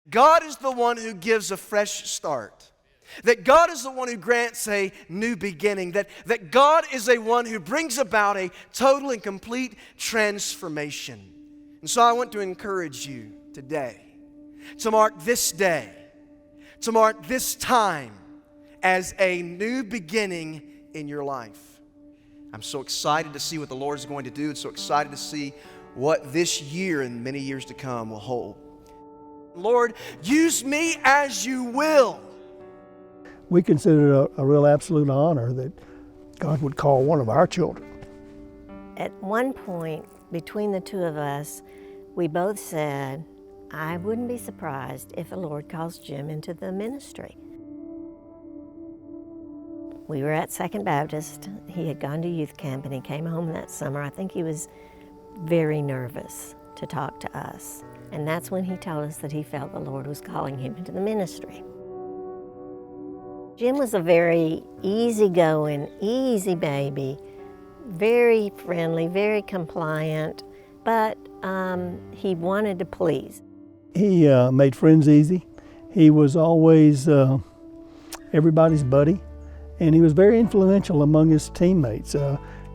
God is the one who gives a fresh start. That God is the one who grants a new beginning. That God is a one who brings about a total and complete transformation. And so I want to encourage you today to mark this day, to mark this time as a new beginning in your life. I'm so excited to see what the Lord is going to do, and so excited to see what this year and many years to come will hold. Lord, use me as you will. We consider it a real absolute honor that God would call one of our children. At one point, between the two of us, we both said, I wouldn't be surprised if the Lord calls Jim into the ministry. We were at Second Baptist. He had gone to youth camp and he came home that summer. I think he was very nervous to talk to us. And that's when he told us that he felt the Lord was calling him into the ministry. Jim was a very easygoing, easy baby, very friendly, very compliant, but he wanted to please. He made friends easy. He was always everybody's buddy, and he was very influential among his teammates.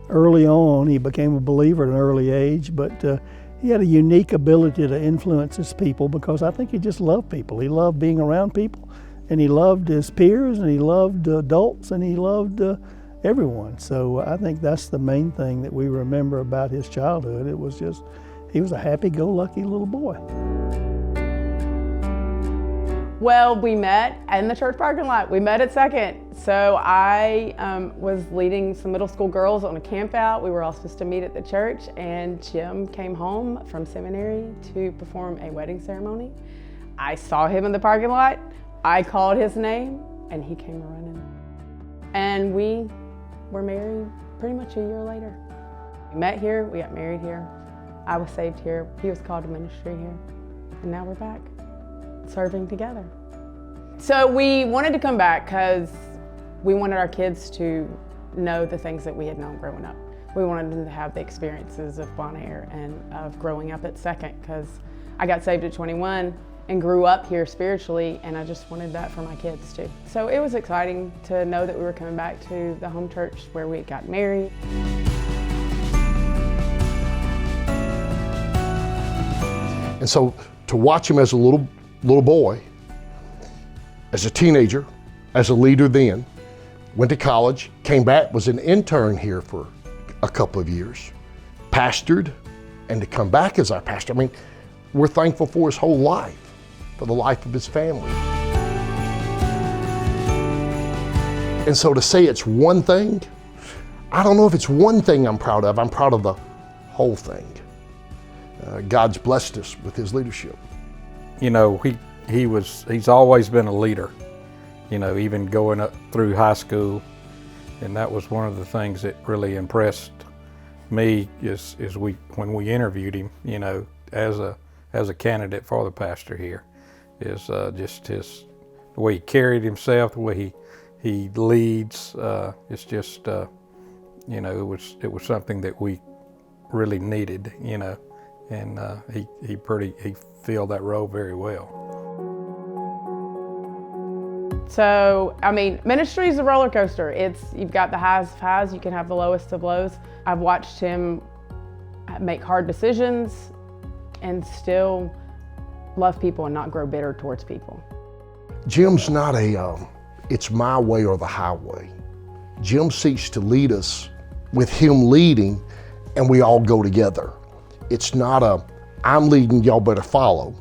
Early on, he became a believer at an early age, but he had a unique ability to influence his people because I think he just loved people. He loved being around people, and he loved his peers, and he loved adults, and he loved everyone. So I think that's the main thing that we remember about his childhood. It was just, he was a happy-go-lucky little boy. Well, we met in the church parking lot. We met at Second. So I was leading some middle school girls on a camp out. We were all supposed to meet at the church, and Jim came home from seminary to perform a wedding ceremony. I saw him in the parking lot. I called his name, and he came running. And we were married pretty much a year later. We met here, we got married here. I was saved here, he was called to ministry here, and now we're back, serving together. So we wanted to come back because we wanted our kids to know the things that we had known growing up. We wanted them to have the experiences of Bonaire and of growing up at Second, because I got saved at 21 and grew up here spiritually, and I just wanted that for my kids too. So it was exciting to know that we were coming back to the home church where we got married. And so to watch him as a little boy, as a teenager, as a leader then, went to college, came back, was an intern here for a couple of years, pastored, and to come back as our pastor. I mean, we're thankful for his whole life, for the life of his family. And so to say it's one thing, I don't know if it's one thing I'm proud of. I'm proud of the whole thing. God's blessed us with his leadership. You know, he's always been a leader, you know, even going up through high school. And that was one of the things that really impressed me is when we interviewed him, you know, as a candidate for the pastor here, is just the way he carried himself, the way he leads. It's just, you know, it was something that we really needed, you know, and he filled that role very well. So, I mean, ministry is a roller coaster. You've got the highs of highs, you can have the lowest of lows. I've watched him make hard decisions and still love people and not grow bitter towards people. Jim's not it's my way or the highway. Jim seeks to lead us with him leading, and we all go together. It's not I'm leading, y'all better follow.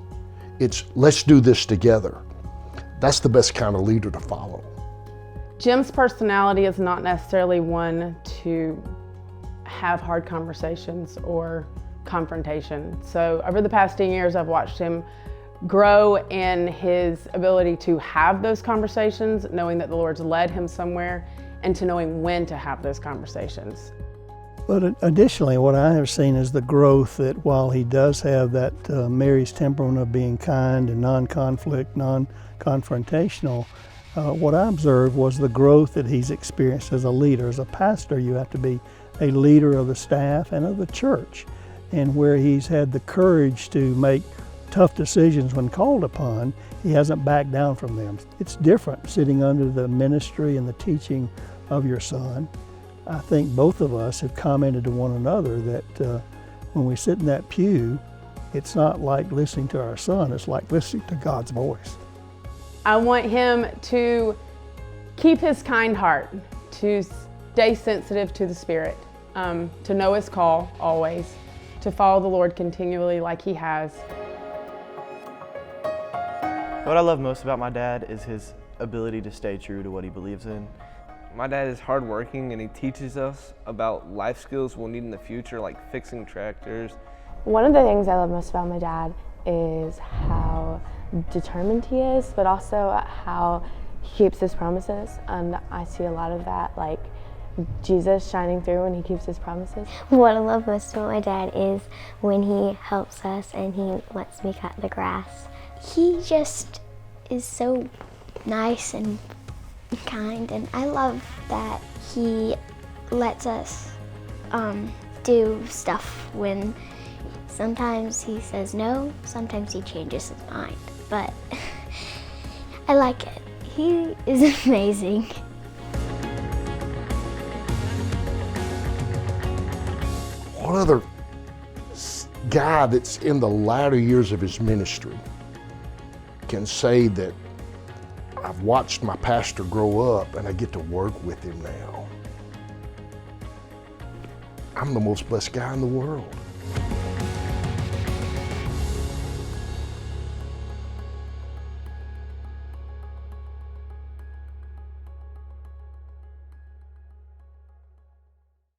It's let's do this together. That's the best kind of leader to follow. Jim's personality is not necessarily one to have hard conversations or confrontation. So over the past 10 years, I've watched him grow in his ability to have those conversations, knowing that the Lord's led him somewhere, and to knowing when to have those conversations. But additionally, what I have seen is the growth that while he does have that Mary's temperament of being kind and non-conflict, non-confrontational, what I observed was the growth that he's experienced as a leader. As a pastor, you have to be a leader of the staff and of the church. And where he's had the courage to make tough decisions when called upon, he hasn't backed down from them. It's different sitting under the ministry and the teaching of your son. I think both of us have commented to one another that when we sit in that pew, it's not like listening to our son, it's like listening to God's voice. I want him to keep his kind heart, to stay sensitive to the Spirit, to know his call always, to follow the Lord continually like he has. What I love most about my dad is his ability to stay true to what he believes in. My dad is hardworking and he teaches us about life skills we'll need in the future, like fixing tractors. One of the things I love most about my dad is how determined he is, but also how he keeps his promises. And I see a lot of that, like Jesus shining through when he keeps his promises. What I love most about my dad is when he helps us and he lets me cut the grass. He just is so nice and kind, and I love that he lets us do stuff when sometimes he says no, sometimes he changes his mind, but I like it. He is amazing. What other guy that's in the latter years of his ministry can say that I've watched my pastor grow up and I get to work with him now? I'm the most blessed guy in the world.